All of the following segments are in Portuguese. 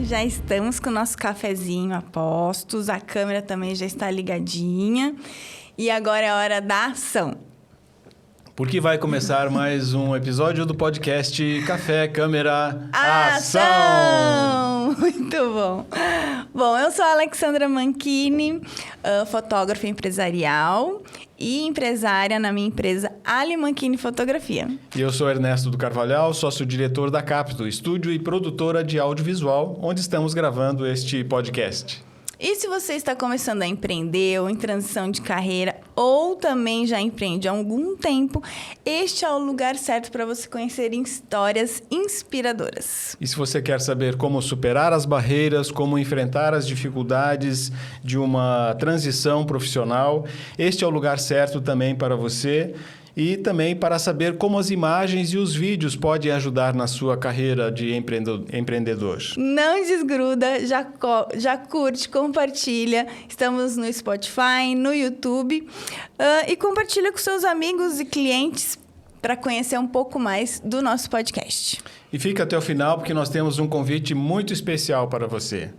Já estamos com o nosso cafezinho a postos, a câmera também já está ligadinha. E agora é a hora da ação. Porque vai começar mais um episódio do podcast Café, Câmera, Ação! Muito bom. Bom, eu sou a Alexandra Manchini, fotógrafa empresarial e empresária na minha empresa Ali Manchini Fotografia. E eu sou Ernesto do Carvalhal, sócio-diretor da Capto, estúdio e produtora de audiovisual, onde estamos gravando este podcast. E se você está começando a empreender ou em transição de carreira ou também já empreende há algum tempo, este é o lugar certo para você conhecer histórias inspiradoras. E se você quer saber como superar as barreiras, como enfrentar as dificuldades de uma transição profissional, este é o lugar certo também para você. E também para saber como as imagens e os vídeos podem ajudar na sua carreira de empreendedor. Não desgruda, já curte, compartilha. Estamos no Spotify, no YouTube. E compartilha com seus amigos e clientes para conhecer um pouco mais do nosso podcast. E fica até o final porque nós temos um convite muito especial para você.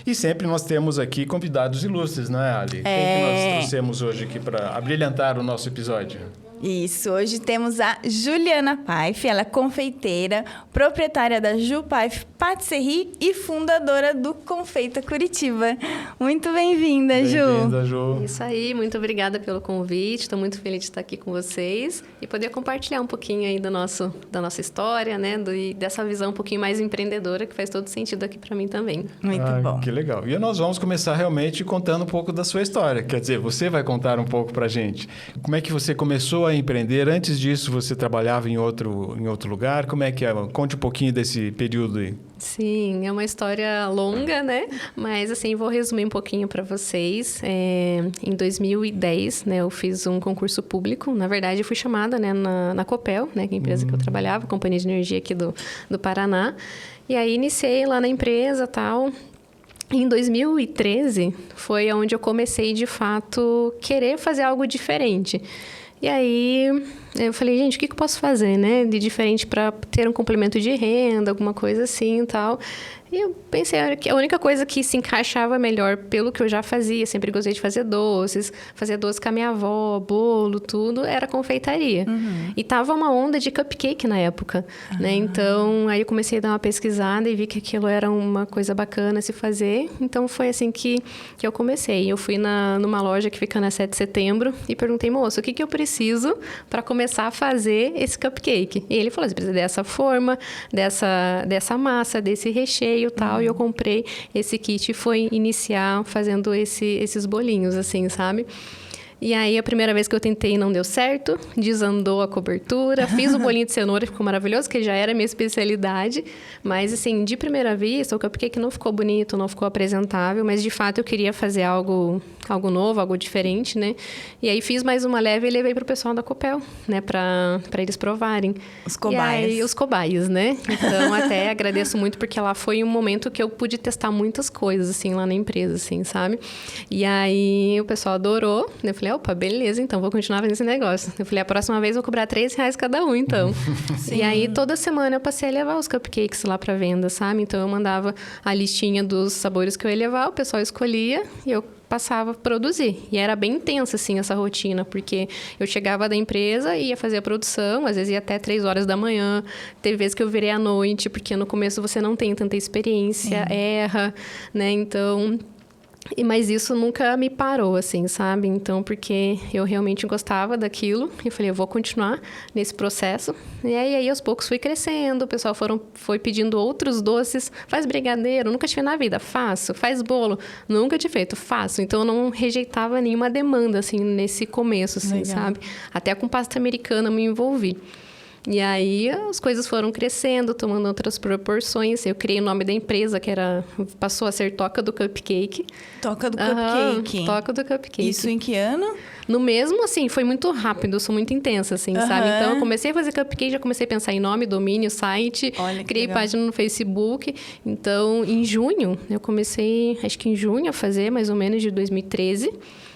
E sempre nós temos aqui convidados ilustres, não é, Ali? Quem que nós trouxemos hoje aqui para abrilhantar o nosso episódio? Isso, hoje temos a Juliana Paife, ela é confeiteira, proprietária da Ju Paife Patisserie e fundadora do Confeita Curitiba. Muito bem-vinda, Ju. Bem-vinda, Ju. Isso aí, muito obrigada pelo convite, estou muito feliz de estar aqui com vocês e poder compartilhar um pouquinho aí da nossa história, né, e dessa visão um pouquinho mais empreendedora que faz todo sentido aqui para mim também. Muito bom. Que legal. E nós vamos começar realmente contando um pouco da sua história, quer dizer, você vai contar um pouco para a gente. Como é que você começou a empreender? Antes disso, você trabalhava em outro lugar? Como é que é? Conte um pouquinho desse período aí. Sim, é uma história longa, né? Mas, assim, vou resumir um pouquinho para vocês. Em 2010, né, eu fiz um concurso público. Na verdade, eu fui chamada, né, na Copel, né, que é a empresa que eu trabalhava, companhia de energia aqui do Paraná. E aí, iniciei lá na empresa e tal. Em 2013, foi onde eu comecei, de fato, querer fazer algo diferente. E aí, eu falei, gente, o que eu posso fazer, né? De diferente para ter um complemento de renda, alguma coisa assim e tal. E eu pensei que a única coisa que se encaixava melhor pelo que eu já fazia, sempre gostei de fazer doces com a minha avó, bolo, tudo, era confeitaria. Uhum. E tava uma onda de cupcake na época, né? Então, aí eu comecei a dar uma pesquisada e vi que aquilo era uma coisa bacana a se fazer. Então, foi assim que eu comecei. Eu fui numa loja que fica na 7 de setembro e perguntei, moço, o que eu preciso para começar a fazer esse cupcake? E ele falou, você precisa dessa forma, dessa massa, desse recheio, tal, e eu comprei esse kit e foi iniciar fazendo esses bolinhos, assim, sabe? E aí, a primeira vez que eu tentei não deu certo, desandou a cobertura, fiz o bolinho de cenoura, ficou maravilhoso, que já era a minha especialidade, mas, assim, de primeira vista, o cupcake não ficou bonito, não ficou apresentável, mas, de fato, eu queria fazer algo novo, algo diferente, né? E aí, fiz mais uma leve e levei pro pessoal da Copel, né, pra eles provarem. Os cobaias. E aí, os cobaias, né? Então, até agradeço muito, porque lá foi um momento que eu pude testar muitas coisas, assim, lá na empresa, assim, sabe? E aí, o pessoal adorou, né? Eu falei, opa, beleza, então vou continuar fazendo esse negócio. Eu falei, a próxima vez eu vou cobrar R$3 cada um, então. E aí, toda semana eu passei a levar os cupcakes lá pra venda, sabe? Então, eu mandava a listinha dos sabores que eu ia levar, o pessoal escolhia e eu passava a produzir. E era bem intensa, assim, essa rotina, porque eu chegava da empresa e ia fazer a produção, às vezes ia até 3 horas da manhã. Teve vezes que eu virei à noite, porque no começo você não tem tanta experiência, erra, né? Então, mas isso nunca me parou, assim, sabe? Então, porque eu realmente gostava daquilo. E eu falei, eu vou continuar nesse processo. E aí, aos poucos, fui crescendo. O pessoal foi pedindo outros doces. Faz brigadeiro, nunca tive na vida. Faço. Faz bolo, nunca tinha feito. Faço. Então, eu não rejeitava nenhuma demanda, assim, nesse começo, assim, sabe? Até com pasta americana eu me envolvi. E aí as coisas foram crescendo, tomando outras proporções. Eu criei o nome da empresa, passou a ser Toca do Cupcake. Toca do Cupcake. Toca do Cupcake. Isso em que ano? No mesmo, assim, foi muito rápido, eu sou muito intensa, assim, sabe? Então, eu comecei a fazer cupcake, já comecei a pensar em nome, domínio, site. Olha, criei legal. página no Facebook. Então, em junho, eu comecei, acho que em junho, a fazer, mais ou menos, de 2013.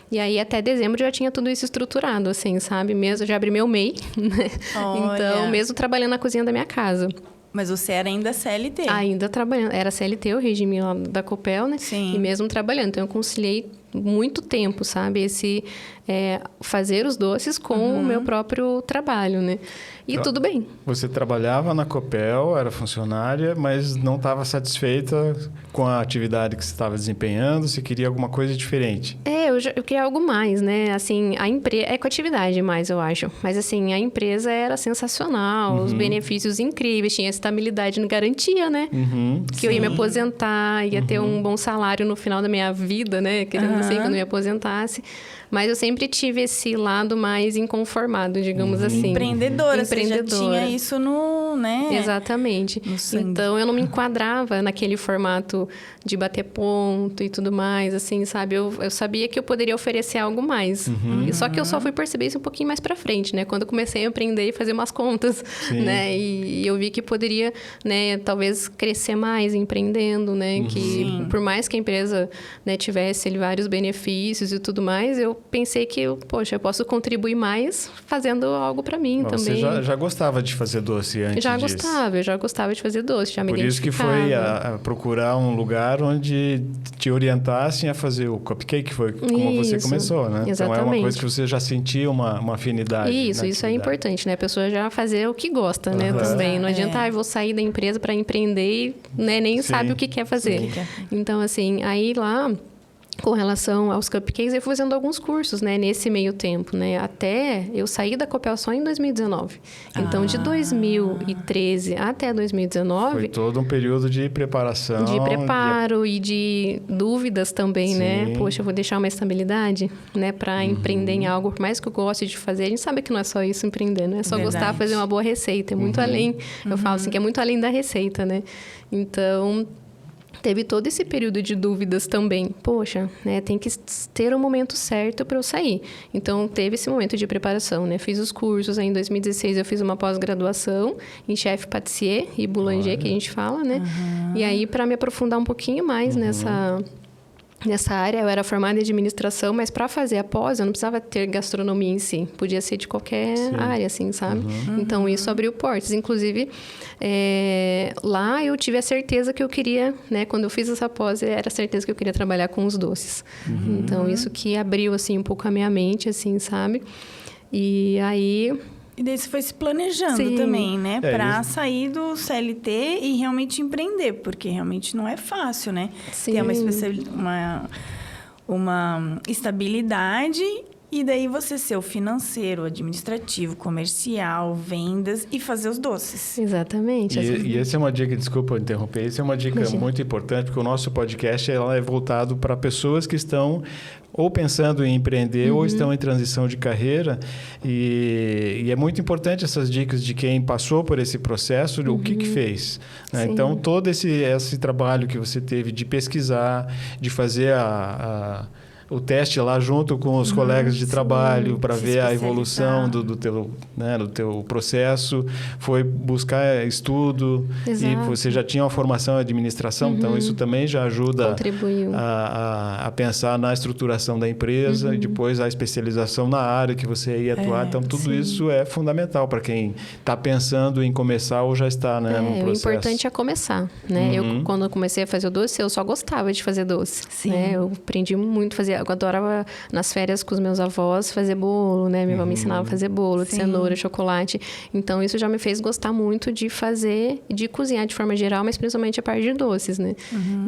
E aí, até dezembro, já tinha tudo isso estruturado, assim, sabe? Mesmo, já abri meu MEI, né? Olha. Então, mesmo trabalhando na cozinha da minha casa. Mas você era ainda CLT. Ainda trabalhando. Era CLT, o regime lá da Copel, né? Sim. E mesmo trabalhando. Então, eu conciliei muito tempo, sabe? Fazer os doces com o meu próprio trabalho, né? E tudo bem. Você trabalhava na Copel, era funcionária, mas não estava satisfeita com a atividade que você estava desempenhando, você queria alguma coisa diferente. Eu queria algo mais, né? Assim, a empresa... É coatividade mais, eu acho. Mas, assim, a empresa era sensacional, os benefícios incríveis, tinha estabilidade, garantia, né? Que eu ia me aposentar, ia ter um bom salário no final da minha vida, né? Querendo assim, quando eu me aposentasse. Mas eu sempre tive esse lado mais inconformado, digamos assim. Empreendedora, você já tinha isso no, né? Exatamente. No sangue. Então, eu não me enquadrava naquele formato de bater ponto e tudo mais, assim, sabe? Eu sabia que eu poderia oferecer algo mais. Só que eu só fui perceber isso um pouquinho mais pra frente, né? Quando eu comecei a empreender e fazer umas contas, né? E eu vi que poderia, né, talvez crescer mais empreendendo, né? Que por mais que a empresa, né, tivesse ali vários benefícios e tudo mais, eu pensei que, eu posso contribuir mais fazendo algo pra mim também. Você já gostava de fazer doce antes disso? Eu já gostava de fazer doce, já me Por isso que identificava. foi a procurar um lugar onde te orientassem a fazer o cupcake, foi como você Isso, começou, né? exatamente. Então é uma coisa que você já sentia uma afinidade. Isso é importante, né? A pessoa já fazer o que gosta, né? Também. Não adianta, eu vou sair da empresa para empreender e, né, nem sabe o que quer fazer. Então, assim, aí lá... Com relação aos cupcakes, eu fui fazendo alguns cursos, né? Nesse meio tempo, né? Até eu saí da Copel só em 2019. Então, de 2013 até 2019... Foi todo um período de preparação. De preparo e de dúvidas também, né? Poxa, eu vou deixar uma estabilidade, né? Para empreender em algo. Por mais que eu goste de fazer, a gente sabe que não é só isso empreender. Não é só gostar de fazer uma boa receita. É muito além. Eu falo assim, que é muito além da receita, né? Então... Teve todo esse período de dúvidas também. Poxa, né? Tem que ter o momento certo para eu sair. Então, teve esse momento de preparação, né? Fiz os cursos. Aí, em 2016, eu fiz uma pós-graduação em chefe pâtissier e boulanger, que a gente fala, né? E aí, para me aprofundar um pouquinho mais nessa área, eu era formada em administração, mas para fazer a pós, eu não precisava ter gastronomia em si. Podia ser de qualquer área, assim, sabe? Então, isso abriu portas. Inclusive, lá eu tive a certeza que eu queria, né? Quando eu fiz essa pós, era a certeza que eu queria trabalhar com os doces. Então, isso que abriu, assim, um pouco a minha mente, assim, sabe? E aí... E daí você foi se planejando também, né? Pra sair do CLT e realmente empreender. Porque realmente não é fácil, né? Sim. Ter uma estabilidade e daí você ser o financeiro, administrativo, comercial, vendas e fazer os doces. Exatamente. E essa é uma dica, desculpa interromper, essa é uma dica muito importante, porque o nosso podcast ela é voltado para pessoas que estão ou pensando em empreender ou estão em transição de carreira. E é muito importante essas dicas de quem passou por esse processo, o que fez. Né? Então, todo esse trabalho que você teve de pesquisar, de fazer o teste lá junto com os colegas de trabalho para ver a evolução do teu processo, foi buscar estudo. Exato. E você já tinha uma formação em administração, então isso também já ajuda a pensar na estruturação da empresa e depois a especialização na área que você ia atuar. Então, tudo isso é fundamental para quem está pensando em começar ou já está, né, no processo. O importante é começar, né? Quando eu comecei a fazer o doce, eu só gostava de fazer doce. Né? Eu aprendi muito a fazer... Eu adorava, nas férias com os meus avós, fazer bolo, né? Minha avó me ensinava a fazer bolo de cenoura, chocolate. Então, isso já me fez gostar muito de fazer, de cozinhar de forma geral, mas principalmente a parte de doces, né?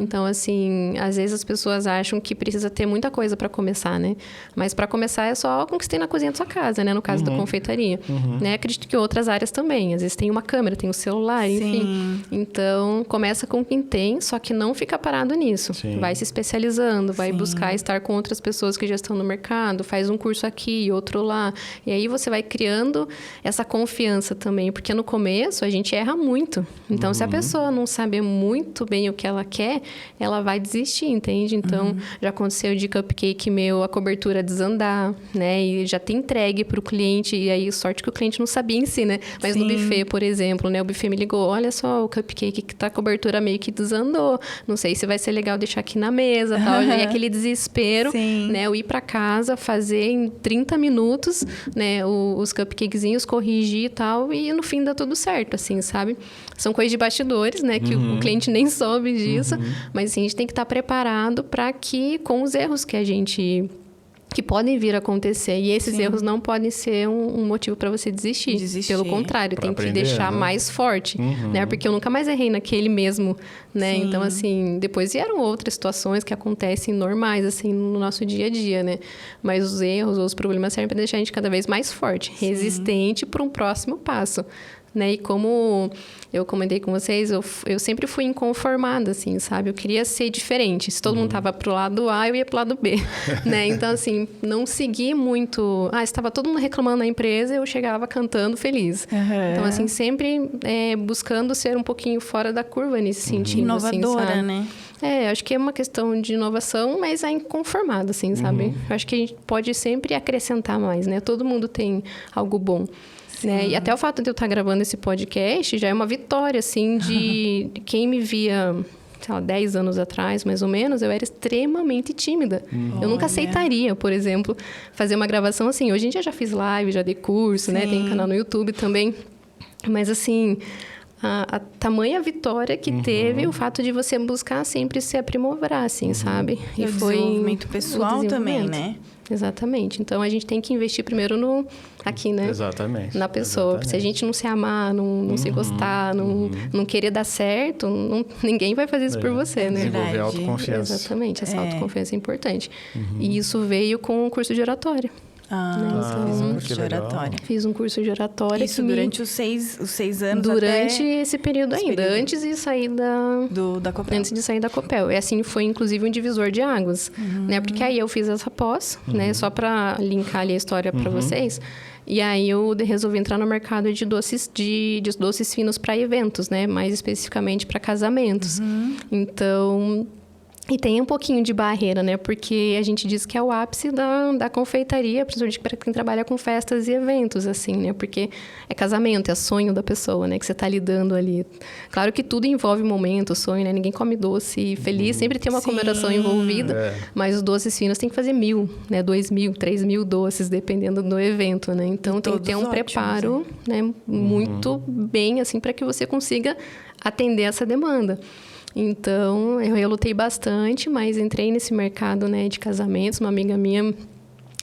Então, assim, às vezes as pessoas acham que precisa ter muita coisa para começar, né? Mas para começar é só o que você tem na cozinha da sua casa, né? No caso da confeitaria. Né? Acredito que outras áreas também. Às vezes tem uma câmera, tem o celular, enfim. Então, começa com quem tem, só que não fica parado nisso. Vai se especializando, vai buscar estar com outras pessoas que já estão no mercado, faz um curso aqui, outro lá. E aí você vai criando essa confiança também, porque no começo a gente erra muito. Então, se a pessoa não saber muito bem o que ela quer, ela vai desistir, entende? Então, já aconteceu de cupcake meu, a cobertura desandar, né? E já ter entregue para o cliente, e aí sorte que o cliente não sabia em si, né? Mas no buffet, por exemplo, né? O buffet me ligou, olha só, o cupcake que tá a cobertura meio que desandou, não sei se vai ser legal deixar aqui na mesa, tal. E aquele desespero, né? Eu ir para casa, fazer em 30 minutos, né? Os cupcakezinhos, corrigir e tal, e no fim dá tudo certo, assim, sabe? São coisas de bastidores, né? Que o cliente nem soube disso, mas assim, a gente tem que estar preparado para que, com os erros que podem vir a acontecer. E esses erros não podem ser um motivo para você desistir. Pelo contrário, tem que deixar mais forte, né? Porque eu nunca mais errei naquele mesmo, né? Então, assim, depois vieram outras situações que acontecem normais, assim, no nosso dia a dia, né? Mas os erros ou os problemas servem para deixar a gente cada vez mais forte, resistente para um próximo passo. Né? E como eu comentei com vocês, eu sempre fui inconformada, assim, sabe? Eu queria ser diferente. Se todo mundo tava pro lado A, eu ia pro lado B, né? Então, assim, não segui muito... estava todo mundo reclamando na empresa, eu chegava cantando feliz. Então, assim, sempre buscando ser um pouquinho fora da curva nesse sentido. Inovadora, assim, né? Acho que é uma questão de inovação, mas é inconformada, assim, sabe? Acho que a gente pode sempre acrescentar mais, né? Todo mundo tem algo bom. Né? E até o fato de eu estar gravando esse podcast já é uma vitória, assim, de quem me via, sei lá, 10 anos atrás, mais ou menos, eu era extremamente tímida. Eu nunca aceitaria, por exemplo, fazer uma gravação assim. Hoje em dia já fiz live, já dei curso, né? Tem canal no YouTube também. Mas, assim... A tamanha vitória que teve o fato de você buscar sempre se aprimorar, assim, sabe? E foi desenvolvimento pessoal também, né? Exatamente. Então, a gente tem que investir primeiro aqui, né? Exatamente. Na pessoa. Exatamente. Se a gente não se amar, não se gostar, não querer dar certo, ninguém vai fazer isso por você, né? Desenvolver autoconfiança. Exatamente. Essa autoconfiança é importante. E isso veio com o curso de oratória. Fiz um curso de oratória. Fiz um curso de oratória. Isso durante os 6 anos durante esse período ainda, antes de sair da Copel. Antes de sair da Copel. E assim, foi inclusive um divisor de águas, né? Porque aí eu fiz essa pós, né? Só para linkar ali a história para vocês. E aí eu resolvi entrar no mercado de doces finos para eventos, né? Mais especificamente para casamentos. Então... E tem um pouquinho de barreira, né? Porque a gente diz que é o ápice da confeitaria, principalmente para quem trabalha com festas e eventos, assim, né? Porque é casamento, é sonho da pessoa, né? Que você está lidando ali. Claro que tudo envolve momento, sonho, né? Ninguém come doce feliz, sempre tem uma comemoração envolvida. Mas os doces finos tem que fazer 1.000, né? 2.000, 3.000 doces, dependendo do evento, né? Então, tem que ter um preparo, né? Muito bem, assim, para que você consiga atender essa demanda. Então, eu lutei bastante, mas entrei nesse mercado, né, de casamentos. Uma amiga minha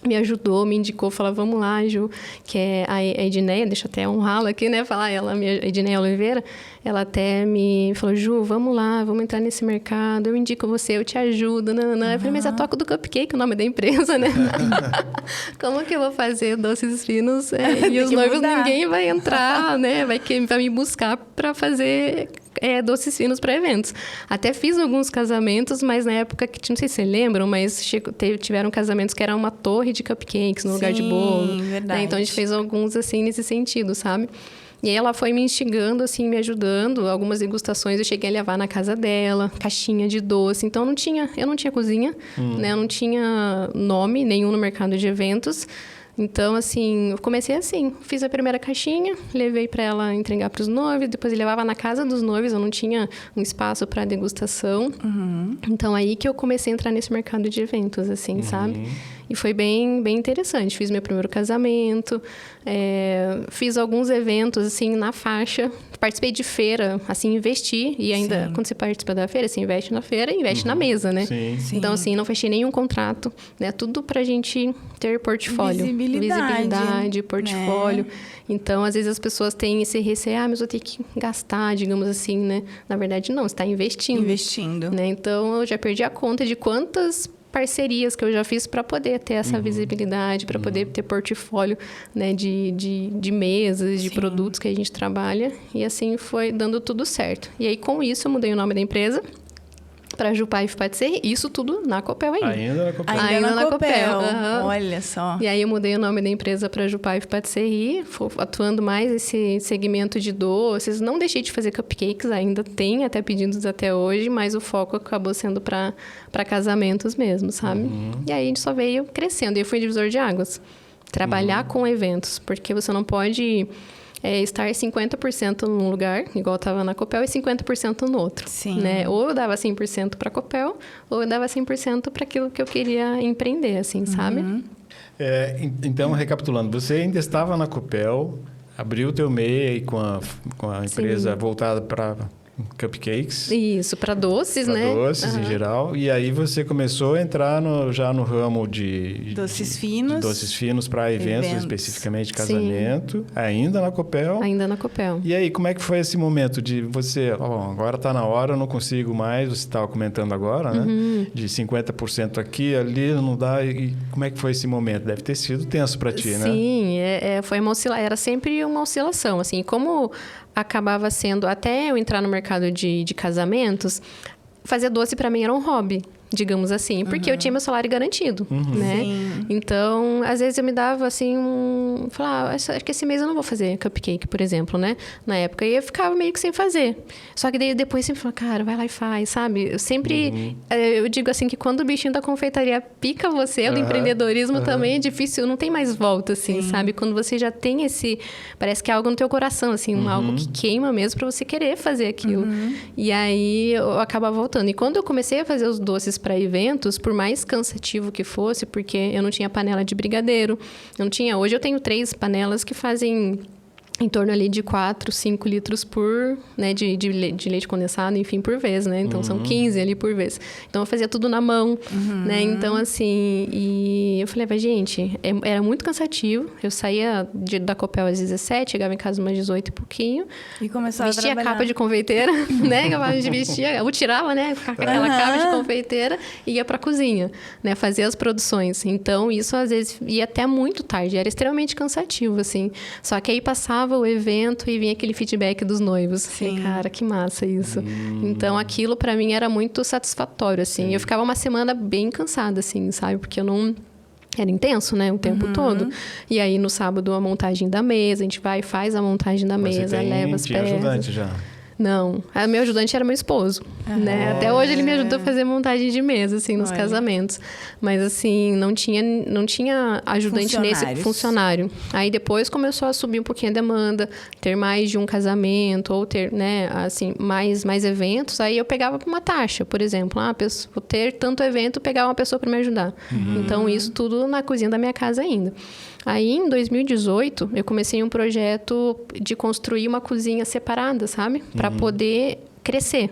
me ajudou, me indicou, falou, vamos lá, Ju, que é a Edneia, deixa eu até honrá-la aqui, né, falar ela, a Edneia Oliveira, ela até me falou, Ju, vamos lá, vamos entrar nesse mercado, eu indico você, eu te ajudo, Eu falei, mas é Toca do Cupcake, o nome da empresa, né? Como que eu vou fazer doces finos e os noivos, ninguém vai entrar, né, vai me buscar para fazer... doces finos para eventos. Até fiz alguns casamentos, mas na época que, não sei se vocês lembram, mas tiveram casamentos que era uma torre de cupcakes no lugar de bolo. Verdade. Né? Então, a gente fez alguns, assim, nesse sentido, sabe? E aí, ela foi me instigando, assim, me ajudando. Algumas degustações eu cheguei a levar na casa dela, caixinha de doce. Então, eu não tinha cozinha, né? Eu não tinha nome nenhum no mercado de eventos. Então, assim, eu comecei assim. Fiz a primeira caixinha, levei para ela entregar para os noivos. Depois, eu levava na casa dos noivos. Eu não tinha um espaço para degustação. Então, aí que eu comecei a entrar nesse mercado de eventos, assim, sabe? E foi bem, bem interessante. Fiz meu primeiro casamento. Fiz alguns eventos, assim, na faixa. Participei de feira, assim, investi. E ainda, quando você participa da feira, você investe na feira e investe na mesa, né? Sim. Então, assim, não fechei nenhum contrato, né? Tudo pra gente ter portfólio. Visibilidade, portfólio. Então, às vezes as pessoas têm esse receio, mas eu tenho que gastar, digamos assim, né? Na verdade, não, você está investindo. Né? Então, eu já perdi a conta de quantas parcerias que eu já fiz para poder ter essa visibilidade, para poder ter portfólio, né, de mesas, de produtos que a gente trabalha. E assim foi dando tudo certo. E aí, com isso, eu mudei o nome da empresa. para Jupaif Patisserie, isso tudo na Copel ainda. Ainda na Copel. Ainda na Copel. Aham. Olha só. E aí eu mudei o nome da empresa para Jupaif Patisserie, atuando mais esse segmento de doces. Não deixei de fazer cupcakes, ainda tem até pedidos até hoje, mas o foco acabou sendo para casamentos mesmo, sabe? E aí a gente só veio crescendo. E eu fui divisor de águas. Trabalhar com eventos, porque você não pode estar 50% num lugar, igual eu estava na Copel, e 50% no outro. Sim. Né? Ou eu dava 100% para a Copel, ou eu dava 100% para aquilo que eu queria empreender, assim, sabe? Então, recapitulando, você ainda estava na Copel, abriu o teu MEI com a empresa voltada para cupcakes. Isso, para doces, pra né? doces em geral. E aí você começou a entrar já no ramo de Doces finos. de doces finos para eventos, especificamente casamento. Ainda na Copel. Ainda na Copel. E aí, como é que foi esse momento de você... agora está na hora, eu não consigo mais. Você estava comentando agora, né? De 50% aqui, ali, não dá. E como é que foi esse momento? Deve ter sido tenso para ti, né? Sim, foi uma era sempre uma oscilação, assim. Como acabava sendo, até eu entrar no mercado de casamentos, fazer doce para mim era um hobby, digamos assim, porque eu tinha meu salário garantido, né? Sim. Então, às vezes eu me dava assim, falava, acho que esse mês eu não vou fazer cupcake, por exemplo, né? Na época, e eu ficava meio que sem fazer. Só que daí depois sempre falava, cara, vai lá e faz, sabe? Eu sempre, eu digo assim, que quando o bichinho da confeitaria pica você, o do empreendedorismo também é difícil, não tem mais volta, assim, sabe? Quando você já tem parece que é algo no teu coração, assim, algo que queima mesmo pra você querer fazer aquilo. E aí, eu acabava voltando. E quando eu comecei a fazer os doces para eventos, por mais cansativo que fosse, porque eu não tinha panela de brigadeiro, hoje eu tenho 3 panelas que fazem em torno ali de 4, 5 litros por, né, de leite condensado, enfim, por vez, né? Então, são 15 ali por vez. Então, eu fazia tudo na mão, né? Então, assim, e eu falei, gente, era muito cansativo. Eu saía da Copel às 17, chegava em casa umas 18 e pouquinho. E começava a vestia trabalhar. capa de confeiteira, né? Acabava de vestir, eu tirava, né? Aquela capa de confeiteira e ia pra cozinha, né? Fazer as produções. Então, isso às vezes ia até muito tarde. Era extremamente cansativo, assim. Só que aí passava o evento e vinha aquele feedback dos noivos. Sim. Falei, cara, que massa isso. Então, aquilo pra mim era muito satisfatório, assim. Eu ficava uma semana bem cansada, assim, sabe? Porque eu não... Era intenso, né? O tempo todo. E aí, no sábado, a montagem da mesa. A gente vai e faz a montagem da mesa, leva as peças. Ajudante já? Não. Meu ajudante era meu esposo, né? Até hoje ele me ajudou a fazer montagem de mesa, assim, nos casamentos. Mas, assim, não tinha ajudante nesse funcionário. Aí, depois começou a subir um pouquinho a demanda, ter mais de um casamento, ou ter, né, assim, mais eventos. Aí, eu pegava uma taxa, por exemplo. Vou ter tanto evento, pegar uma pessoa para me ajudar. Então, isso tudo na cozinha da minha casa ainda. Aí, em 2018, eu comecei um projeto de construir uma cozinha separada, sabe? Para poder crescer,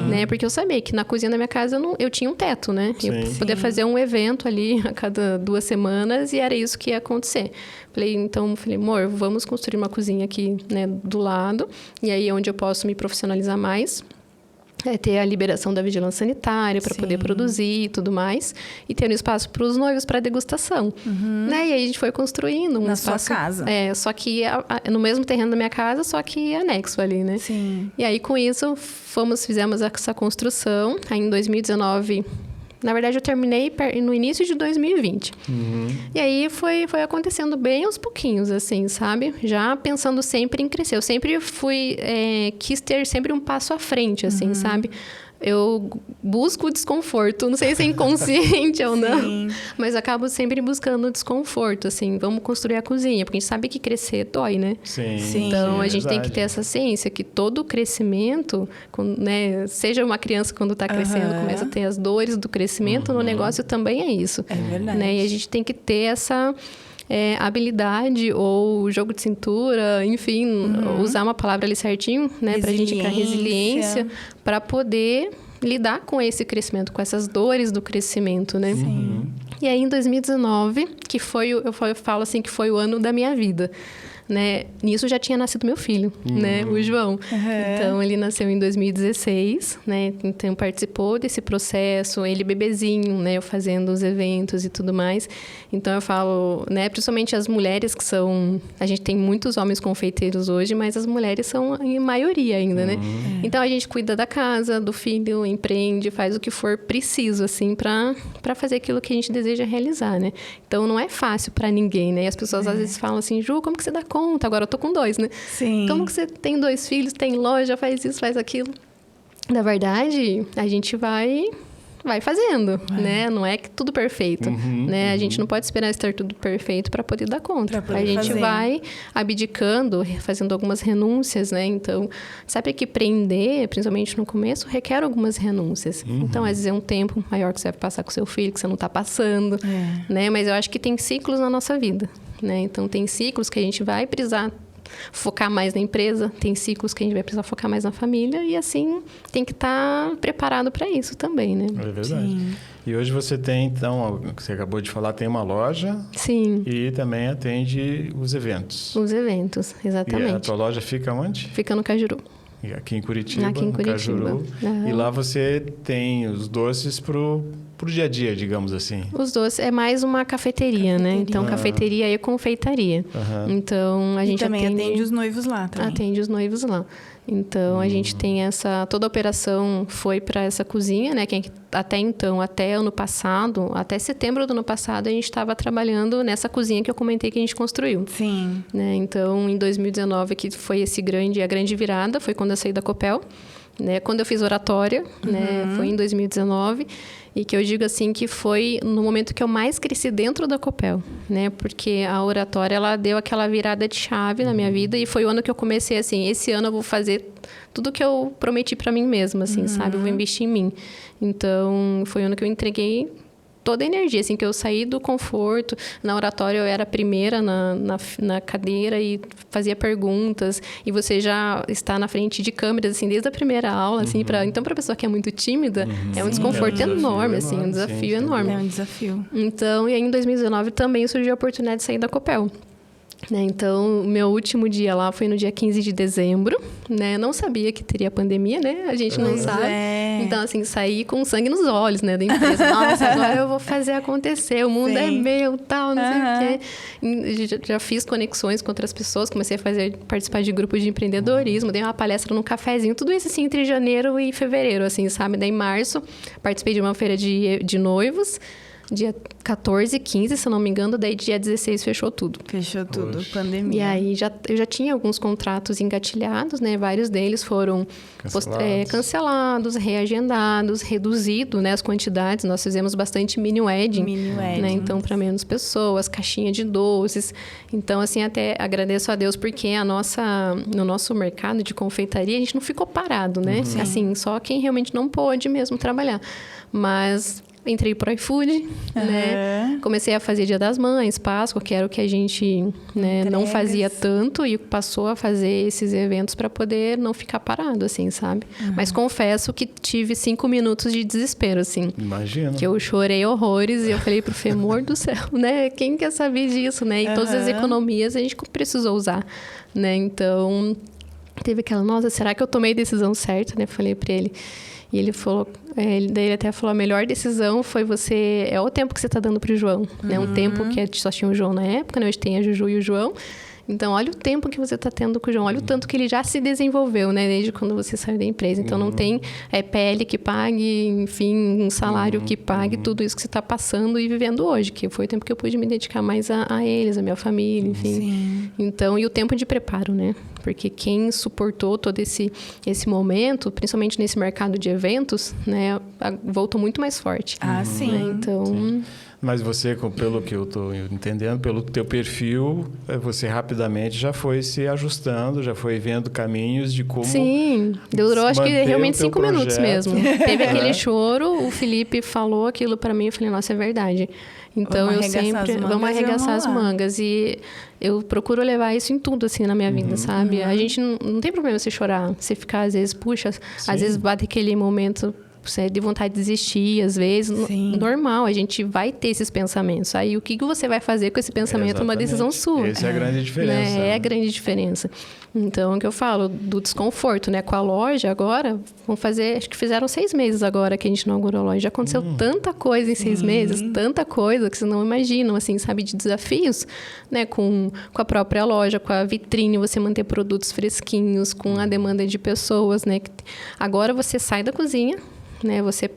né? Porque eu sabia que na cozinha da minha casa eu tinha um teto, né? Eu podia fazer um evento ali a cada 2 semanas e era isso que ia acontecer. Falei, amor, vamos construir uma cozinha aqui, né, do lado. E aí, onde eu posso me profissionalizar mais. Ter a liberação da vigilância sanitária para poder produzir e tudo mais. E ter um espaço para os noivos para degustação. Né? E aí a gente foi construindo um espaço... sua casa. Só que no mesmo terreno da minha casa, só que anexo ali, né? Sim. E aí com isso, fizemos essa construção. Aí em 2019... Na verdade, eu terminei no início de 2020. E aí, foi acontecendo bem aos pouquinhos, assim, sabe? Já pensando sempre em crescer. Eu sempre quis ter sempre um passo à frente, assim, sabe? Eu busco o desconforto. Não sei se é inconsciente ou não. Mas acabo sempre buscando o desconforto, assim. Vamos construir a cozinha. Porque a gente sabe que crescer dói, né? Sim. Então, a gente tem que ter essa ciência que todo crescimento, né, seja uma criança quando está crescendo, começa a ter as dores do crescimento, no negócio também é isso. É verdade. Né? E a gente tem que ter essa habilidade ou jogo de cintura, enfim, usar uma palavra ali certinho, né? Pra gente criar resiliência, para poder lidar com esse crescimento, com essas dores do crescimento, né? E aí, em 2019, eu falo assim, que foi o ano da minha vida. né? Nisso já tinha nascido meu filho, né? O João. Então, ele nasceu em 2016, né? Então, participou desse processo, ele bebezinho, né? Eu fazendo os eventos e tudo mais. Então, eu falo, né? Principalmente as mulheres que são... A gente tem muitos homens confeiteiros hoje, mas as mulheres são em maioria ainda, né? Então, a gente cuida da casa, do filho, empreende, faz o que for preciso, assim, para fazer aquilo que a gente deseja realizar, né? Então, não é fácil para ninguém, né? E as pessoas às vezes falam assim, Ju, como que você dá conta? Agora eu tô com 2, né? Sim. Como que você tem 2 filhos, tem loja, faz isso, faz aquilo? Na verdade, a gente vai fazendo, né? Não é que tudo perfeito, né? A gente não pode esperar estar tudo perfeito para poder dar conta. A gente vai abdicando, fazendo algumas renúncias, né? Então, sabe que empreender, principalmente no começo, requer algumas renúncias. Então, às vezes é um tempo maior que você vai passar com seu filho, que você não está passando, né? Mas eu acho que tem ciclos na nossa vida, né? Então, tem ciclos que a gente vai precisar focar mais na empresa, tem ciclos que a gente vai precisar focar mais na família e assim tem que estar preparado para isso também, né? É verdade. Sim. E hoje você tem, então, o que você acabou de falar, tem uma loja. Sim. E também atende os eventos. Os eventos, exatamente. E a tua loja fica onde? Fica no Cajuru. E aqui em Curitiba, Aqui em Curitiba. no Cajuru. E lá você tem os doces pro dia a dia, digamos assim. Os doces é mais uma cafeteria, né? Então, cafeteria e confeitaria. Então, a gente também atende os noivos lá também. Atende os noivos lá. Então, a gente tem toda a operação foi para essa cozinha, né? Que até então, até ano passado, até setembro do ano passado, a gente estava trabalhando nessa cozinha que eu comentei que a gente construiu. Sim. Né? Então, em 2019, que foi a grande virada, foi quando eu saí da Copel. Né? Quando eu fiz oratória, né? Foi em 2019. E que eu digo assim que foi no momento que eu mais cresci dentro da Copel, né? Porque a oratória, ela deu aquela virada de chave na minha vida. E foi o ano que eu comecei assim, esse ano eu vou fazer tudo que eu prometi para mim mesma, assim, sabe? Eu vou investir em mim. Então, foi o ano que eu entreguei toda a energia, assim, que eu saí do conforto. Na oratória, eu era a primeira na cadeira e fazia perguntas. E você já está na frente de câmeras, assim, desde a primeira aula, assim. Então, para a pessoa que é muito tímida, é um desconforto enorme, assim, um desafio enorme. É um desafio. Então, e aí, em 2019, também surgiu a oportunidade de sair da Copel. Né? Então, o meu último dia lá foi no dia 15 de dezembro, né? Não sabia que teria pandemia, né? A gente não sabe. Então, assim, saí com sangue nos olhos, né? Da empresa. Nossa, agora eu vou fazer acontecer. O mundo é meu, tal, não sei o quê. Já fiz conexões com outras pessoas. Comecei a participar de grupos de empreendedorismo. Dei uma palestra num cafezinho. Tudo isso, assim, entre janeiro e fevereiro, assim, sabe? Daí, em março, participei de uma feira de noivos. Dia 14, 15, se eu não me engano, daí dia 16 fechou tudo. Fechou tudo, pandemia. E aí, eu já tinha alguns contratos engatilhados, né? Vários deles foram cancelados, reagendados, reduzido, né? As quantidades. Nós fizemos bastante mini wedding. Né? Então, para menos pessoas, caixinha de doces. Então, assim, até agradeço a Deus porque no nosso mercado de confeitaria, a gente não ficou parado, né? Assim, só quem realmente não pôde mesmo trabalhar. Mas... entrei pro iFood, né? Comecei a fazer Dia das Mães, Páscoa, que era o que a gente não fazia tanto e passou a fazer esses eventos para poder não ficar parado, assim, sabe? Mas confesso que tive 5 minutos de desespero, assim. Imagina. Que eu chorei horrores e eu falei pro Fê, amor do céu, né? Quem quer saber disso, né? E todas as economias a gente precisou usar, né? Então, teve aquela, nossa, será que eu tomei a decisão certa, né? Falei para ele. E ele falou, daí ele até falou, a melhor decisão foi é o tempo que você está dando pro João, né? Um tempo que só tinha o João na época, né? Hoje tem a Juju e o João. Então, olha o tempo que você está tendo com o João, olha o tanto que ele já se desenvolveu, né? Desde quando você saiu da empresa. Então, não tem PL que pague, enfim, um salário que pague tudo isso que você está passando e vivendo hoje, que foi o tempo que eu pude me dedicar mais a eles, a minha família, enfim. Sim. Então, e o tempo de preparo, né? Porque quem suportou todo esse momento, principalmente nesse mercado de eventos, né? Voltou muito mais forte. Sim. Né? Então... Sim. Mas você, pelo que eu estou entendendo, pelo teu perfil, você rapidamente já foi se ajustando, já foi vendo caminhos de como... Sim, durou acho que realmente 5 minutos mesmo. Teve aquele choro, o Felipe falou aquilo para mim, eu falei, nossa, é verdade. Então, vamos arregaçar as mangas. E eu procuro levar isso em tudo, assim, na minha vida, sabe? A gente não tem problema você chorar, você ficar, às vezes, puxa, às vezes bate aquele momento... você de vontade de desistir, às vezes. Sim. Normal, a gente vai ter esses pensamentos. Aí, o que você vai fazer com esse pensamento é uma decisão sua. Essa é a grande diferença. Né? É a grande diferença. Então, o que eu falo, do desconforto, né? Com a loja agora, acho que fizeram 6 meses agora que a gente inaugurou a loja. Já aconteceu tanta coisa em 6 meses, tanta coisa que vocês não imaginam, assim, sabe? De desafios, né? Com a própria loja, com a vitrine, você manter produtos fresquinhos, com a demanda de pessoas, né? Agora você sai da cozinha, né? Você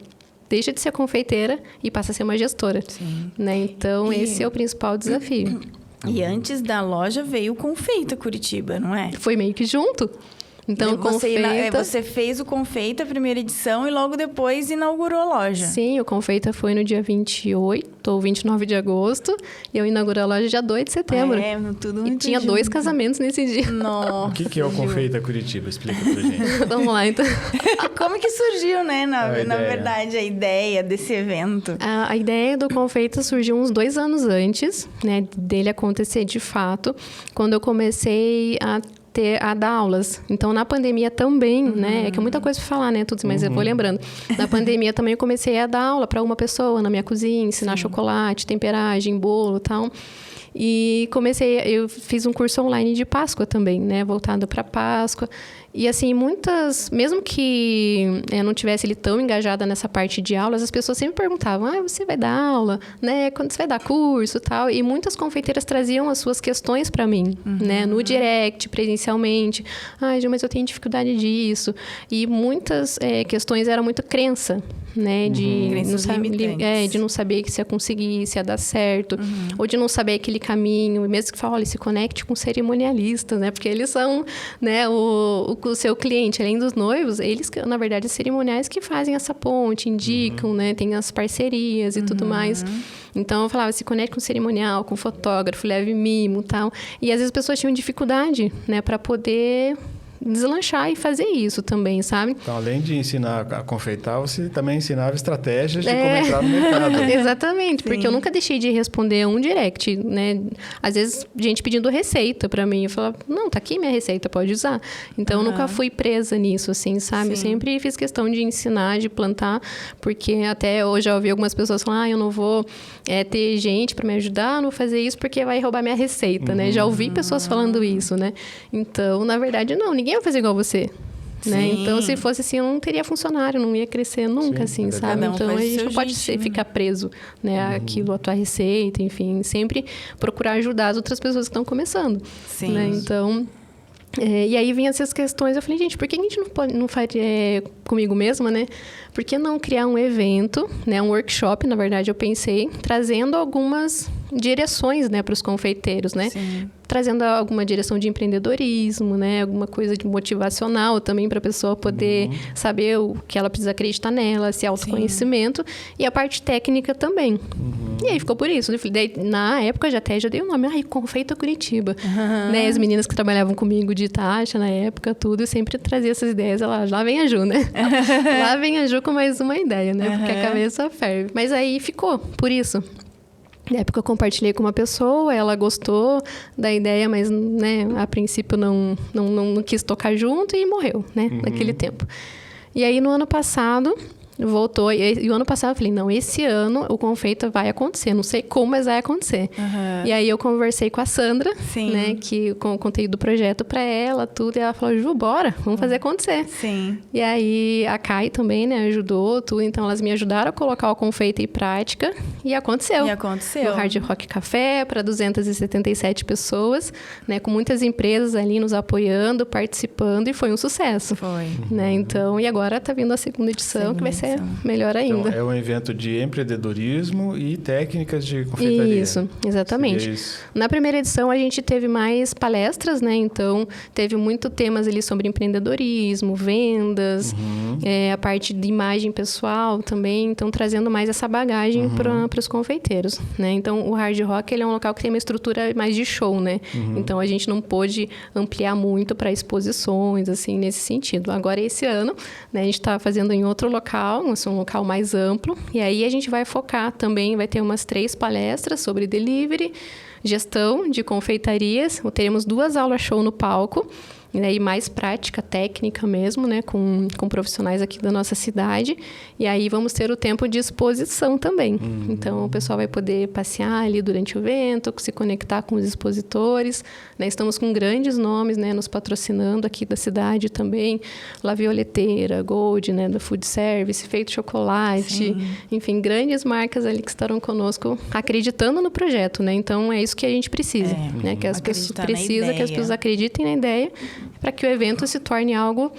deixa de ser confeiteira e passa a ser uma gestora. Sim. Né? Então, esse é o principal desafio. E antes da loja veio o Confeita Curitiba, não é? Foi meio que junto. Então, você fez o Confeita, a primeira edição, e logo depois inaugurou a loja. Sim, o Confeita foi no dia 28 ou 29 de agosto. E eu inaugurei a loja dia 2 de setembro. Tudo E muito tinha junto. 2 casamentos nesse dia. Nossa. O que é o Confeita Curitiba? Explica pra gente. Vamos lá, então. Como que surgiu, né, na ideia. verdade, a ideia desse evento? A ideia do Confeita surgiu uns 2 anos antes, né, dele acontecer de fato, quando eu comecei a dar aulas. Então, na pandemia também, né? É que é muita coisa para falar, né? Tudo, mas eu vou lembrando. Na pandemia também eu comecei a dar aula para uma pessoa na minha cozinha, ensinar chocolate, temperagem, bolo e tal. E eu fiz um curso online de Páscoa também, né? Voltado para Páscoa. E assim, mesmo que eu não tivesse ele tão engajada nessa parte de aulas, as pessoas sempre perguntavam, você vai dar aula, né? Quando você vai dar curso e tal? E muitas confeiteiras traziam as suas questões para mim, né? No direct, presencialmente. Ju, mas eu tenho dificuldade disso. E muitas questões eram muito crença, né? De não saber se ia conseguir, se ia dar certo. Ou de não saber aquele caminho. E mesmo que fala, olha, se conecte com cerimonialistas, né? Porque eles são, né, o seu cliente, além dos noivos, eles, na verdade, cerimoniais que fazem essa ponte, indicam, né? Tem as parcerias e tudo mais. Então, eu falava, se conecte com cerimonial, com fotógrafo, leve mimo e tal. E, às vezes, as pessoas tinham dificuldade, né? Para poder deslanchar e fazer isso também, sabe? Então, além de ensinar a confeitar, você também ensinava estratégias de como entrar no mercado. Exatamente, porque eu nunca deixei de responder um direct, né? Às vezes, gente pedindo receita pra mim. Eu falava, não, tá aqui minha receita, pode usar. Então, eu nunca fui presa nisso, assim, sabe? Eu sempre fiz questão de ensinar, de plantar, porque até hoje eu ouvi algumas pessoas falar, eu não vou ter gente pra me ajudar, não vou fazer isso porque vai roubar minha receita, né? Já ouvi pessoas falando isso, né? Então, na verdade, não, ninguém vai fazer igual você. Né? Então, se fosse assim, eu não teria funcionário, não ia crescer nunca, assim, sabe? Então, a gente não pode ficar preso, né? Àquilo, a tua receita, enfim. Sempre procurar ajudar as outras pessoas que estão começando. Sim. Né? Então, e aí vinham essas questões. Eu falei, gente, por que a gente não faz comigo mesma, né? Por que não criar um evento, né? Um workshop, na verdade, eu pensei, trazendo algumas direções, né, para os confeiteiros, né? Sim. Trazendo alguma direção de empreendedorismo, né? Alguma coisa de motivacional também para a pessoa poder saber o que ela precisa acreditar nela, esse autoconhecimento. E a parte técnica também. E aí ficou por isso. Daí, na época, já dei o nome. Confeita Curitiba. Né? As meninas que trabalhavam comigo de taxa na época, tudo, eu sempre trazia essas ideias. Lá vem a Ju, né? Lá vem a Ju com mais uma ideia, né? Porque a cabeça ferve. Mas aí ficou, por isso. Na época eu compartilhei com uma pessoa, ela gostou da ideia, mas, né, a princípio não quis tocar junto e morreu, né, naquele tempo. E aí, no ano passado, voltou. E o ano passado eu falei, não, esse ano o Confeita vai acontecer. Não sei como, mas vai acontecer. E aí eu conversei com a Sandra, né? Que eu contei do projeto pra ela, tudo. E ela falou, Ju, bora, vamos fazer acontecer. Sim. E aí a Kai também, né? Ajudou, tudo. Então elas me ajudaram a colocar o Confeita em prática. E aconteceu. No Hard Rock Café, para 277 pessoas, né? Com muitas empresas ali nos apoiando, participando. E foi um sucesso. Foi. Né? Então, e agora tá vindo a segunda edição, que vai ser melhor ainda. Então, é um evento de empreendedorismo e técnicas de confeitaria. Isso, exatamente. Isso. Na primeira edição, a gente teve mais palestras, né? Então, teve muito temas ali sobre empreendedorismo, vendas, a parte de imagem pessoal também. Então, trazendo mais essa bagagem para os confeiteiros, né? Então, o Hard Rock, ele é um local que tem uma estrutura mais de show, né? Então, a gente não pôde ampliar muito para exposições, assim, nesse sentido. Agora, esse ano, né? A gente está fazendo em outro local, um local mais amplo. E aí, a gente vai focar também, vai ter umas 3 palestras sobre delivery, gestão de confeitarias. Teremos 2 aulas show no palco. né? E mais prática, técnica mesmo, né? Com profissionais aqui da nossa cidade. E aí vamos ter o tempo de exposição também. Então, o pessoal vai poder passear ali durante o evento, se conectar com os expositores, né? Estamos com grandes nomes, né? Nos patrocinando aqui da cidade também. La Violeteira, Gold, né? Do Food Service, Feito Chocolate. Enfim, grandes marcas ali que estarão conosco acreditando no projeto, né? Então, é isso que a gente precisa, né? Que as pessoas precisam que as pessoas acreditem na ideia para que o evento se torne algo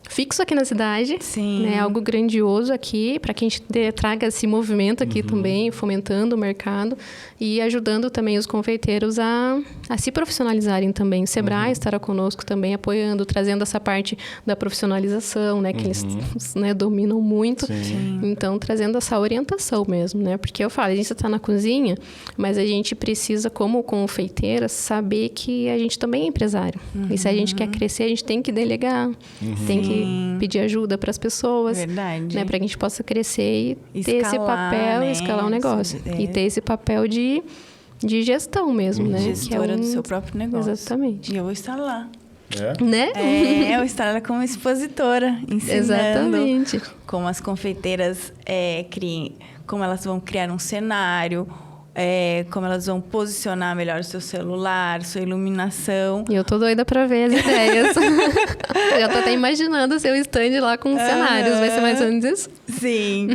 fixo aqui na cidade, né? Algo grandioso aqui, para que a gente traga esse movimento aqui também, fomentando o mercado e ajudando também os confeiteiros a se profissionalizarem também. O Sebrae estará conosco também, apoiando, trazendo essa parte da profissionalização, né? Que eles, né, dominam muito. Então, trazendo essa orientação mesmo, né? Porque eu falo, a gente está na cozinha, mas a gente precisa, como confeiteira, saber que a gente também é empresário. E se a gente quer crescer, a gente tem que delegar, tem que pedir ajuda para as pessoas, né, para que a gente possa crescer e ter esse papel, né? Escalar o negócio. E ter esse papel de gestão mesmo, né? Gestora do seu próprio negócio. Exatamente. E eu vou estar lá. Né? Eu vou estar lá como expositora, ensinando como as confeiteiras como elas vão criar um cenário, como elas vão posicionar melhor o seu celular, sua iluminação. E eu tô doida pra ver as ideias. Já tô até imaginando o seu stand lá com cenários. Vai ser mais ou menos isso? Sim.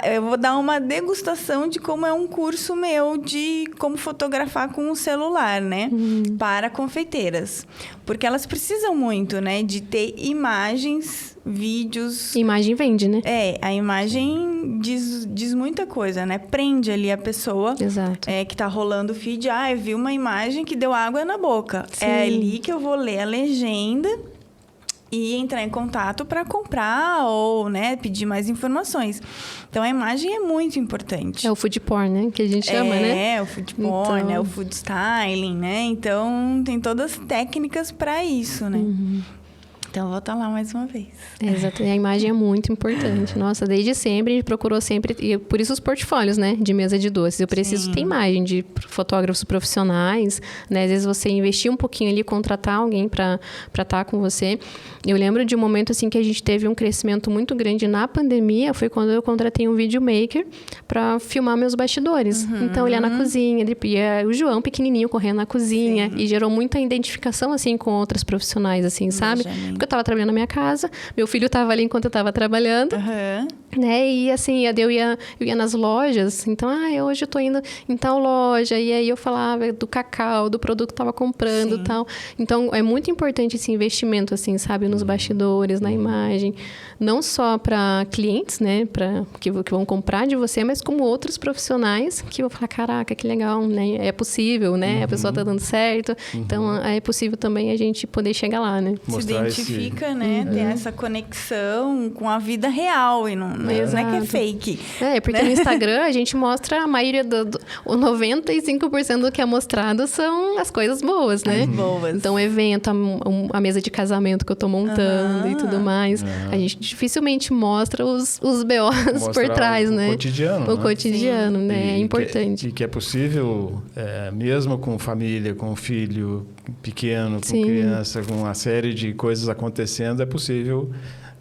Eu vou dar uma degustação de como é um curso meu de como fotografar com o celular, né? Para confeiteiras. Porque elas precisam muito, né? De ter imagens, vídeos. Imagem vende, né? A imagem diz muita coisa, né? Prende ali a pessoa. Exato. Que tá rolando o feed. Eu vi uma imagem que deu água na boca. Sim. É ali que eu vou ler a legenda e entrar em contato para comprar ou, né, pedir mais informações. Então, a imagem é muito importante. É o food porn, né? Que a gente chama, né? O food porn, então... o food styling, né? Então, tem todas as técnicas para isso, né? Então, eu vou estar lá mais uma vez. Exato. E a imagem é muito importante. Nossa, desde sempre, a gente procurou sempre... E por isso os portfólios, né? De mesa de doces. Eu preciso ter imagem de fotógrafos profissionais, né? Às vezes você investir um pouquinho ali, contratar alguém para estar com você. Eu lembro de um momento, assim, que a gente teve um crescimento muito grande na pandemia. Foi quando eu contratei um videomaker para filmar meus bastidores. Então, ele ia na cozinha, o João pequenininho correndo na cozinha. E gerou muita identificação, assim, com outros profissionais, assim, sabe? Porque eu estava trabalhando na minha casa, meu filho estava ali enquanto eu estava trabalhando, né? E assim, eu ia nas lojas, então, hoje eu tô indo em tal loja, e aí eu falava do cacau, do produto que eu estava comprando e tal. Então, é muito importante esse investimento, assim, sabe? Nos bastidores, na imagem. Não só para clientes, né? Que vão comprar de você, mas como outros profissionais que vão falar, caraca, que legal, né? É possível, né? A pessoa tá dando certo. Então, é possível também a gente poder chegar lá, né? Se identifica, né? Tem essa conexão com a vida real e não é que é fake. Porque no Instagram a gente mostra a maioria o 95% do que é mostrado são as coisas boas, né? Boas. Então, o evento, a mesa de casamento que eu tô montando e tudo mais. A gente dificilmente mostra os BOs por trás, né? O cotidiano. O cotidiano, né? É importante. E que é possível, mesmo com família, com filho pequeno, com criança, com uma série de coisas acontecendo, é possível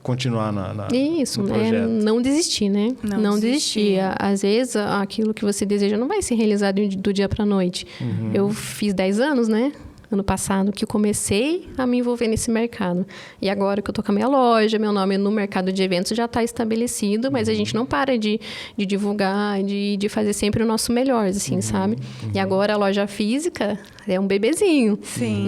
continuar Isso, no projeto. Não desistir, né? Não desistir. É. Às vezes, aquilo que você deseja não vai ser realizado do dia para a noite. Eu fiz 10 anos, né? Ano passado, que eu comecei a me envolver nesse mercado. E agora que eu tô com a minha loja, meu nome no mercado de eventos já está estabelecido, mas a gente não para de divulgar, de fazer sempre o nosso melhor, assim, sabe? E agora a loja física é um bebezinho,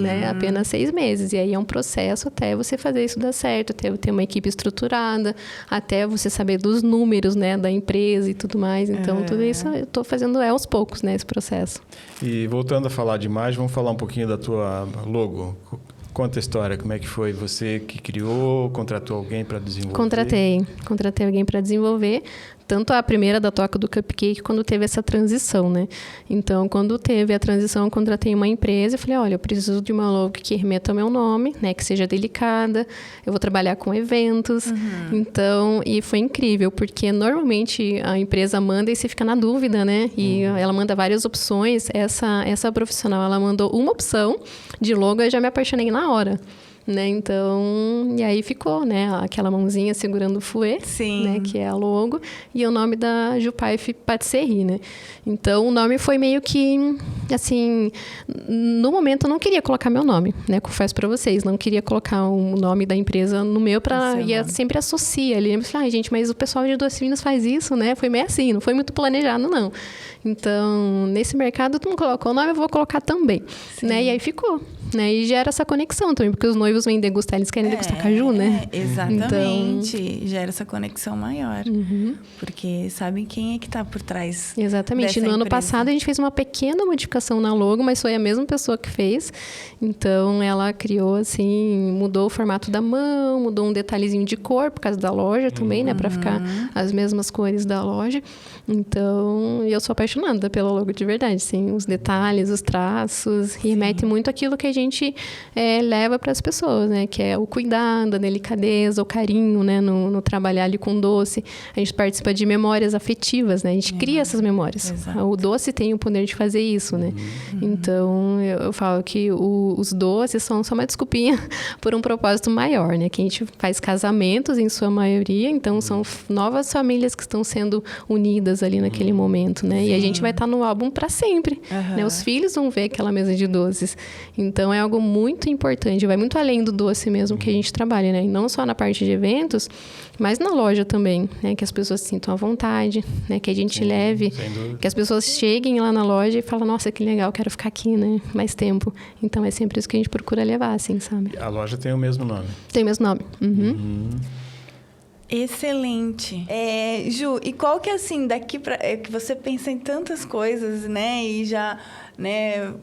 né? Apenas 6 meses. E aí é um processo até você fazer isso dar certo, até ter uma equipe estruturada, até você saber dos números, né? Da empresa e tudo mais. Então, tudo isso eu tô fazendo aos poucos, né? Esse processo. E voltando a falar de imagem, vamos falar um pouquinho da tua logo. Conta a história, como é que foi? Você que criou, contratou alguém para desenvolver? Contratei alguém para desenvolver, tanto a primeira da Toca do Cupcake, quando teve essa transição, né? Então, quando teve a transição, eu contratei uma empresa e falei, olha, eu preciso de uma logo que remeta ao meu nome, né? Que seja delicada, eu vou trabalhar com eventos. Então, e foi incrível, porque normalmente a empresa manda e você fica na dúvida, né? E ela manda várias opções. Essa profissional, ela mandou uma opção de logo, eu já me apaixonei na hora. Né? Então, e aí ficou, né? Aquela mãozinha segurando o fouet, né? Que é a logo, e o nome da Jupaif Patisserie, né? Então, o nome foi meio que, assim, no momento eu não queria colocar meu nome, né? Confesso pra vocês, não queria colocar o nome da empresa no meu sempre associa ali. Eu falei, gente, mas o pessoal de Doce Minas faz isso, né? Foi meio assim, não foi muito planejado, não. Então, nesse mercado, tu não colocou o nome, eu vou colocar também, né? E aí ficou. Né? E gera essa conexão também, porque os noivos vêm degustar, eles querem degustar caju, né? Exatamente. Então... gera essa conexão maior. Porque sabem quem é que está por trás. Exatamente. No ano passado, a gente fez uma pequena modificação na logo, mas foi a mesma pessoa que fez. Então, ela criou, assim, mudou o formato da mão, mudou um detalhezinho de cor, por causa da loja também, né? Para ficar as mesmas cores da loja. Então, eu sou apaixonada pela logo de verdade, assim. Os detalhes, os traços, remete muito àquilo que a gente leva para as pessoas, né? Que é o cuidado, a delicadeza, o carinho, né? No trabalhar ali com doce. A gente participa de memórias afetivas, né? A gente cria essas memórias. Exato. O doce tem o poder de fazer isso, né? Então, eu falo que os doces são só uma desculpinha por um propósito maior, né? Que a gente faz casamentos, em sua maioria. Então, são novas famílias que estão sendo unidas ali naquele momento, né? Sim. E a gente vai estar no álbum para sempre, né? Os filhos vão ver aquela mesa de doces. Então, é algo muito importante. Vai muito além do doce mesmo que a gente trabalha, né? E não só na parte de eventos, mas na loja também, né? Que as pessoas se sintam à vontade, né? Que a gente leve, que as pessoas cheguem lá na loja e falem, nossa, que legal, quero ficar aqui, né? Mais tempo. Então, é sempre isso que a gente procura levar, assim, sabe? A loja tem o mesmo nome? Tem o mesmo nome. Excelente. Ju, e qual que é assim, daqui para que você pensa em tantas coisas, né? E já, né,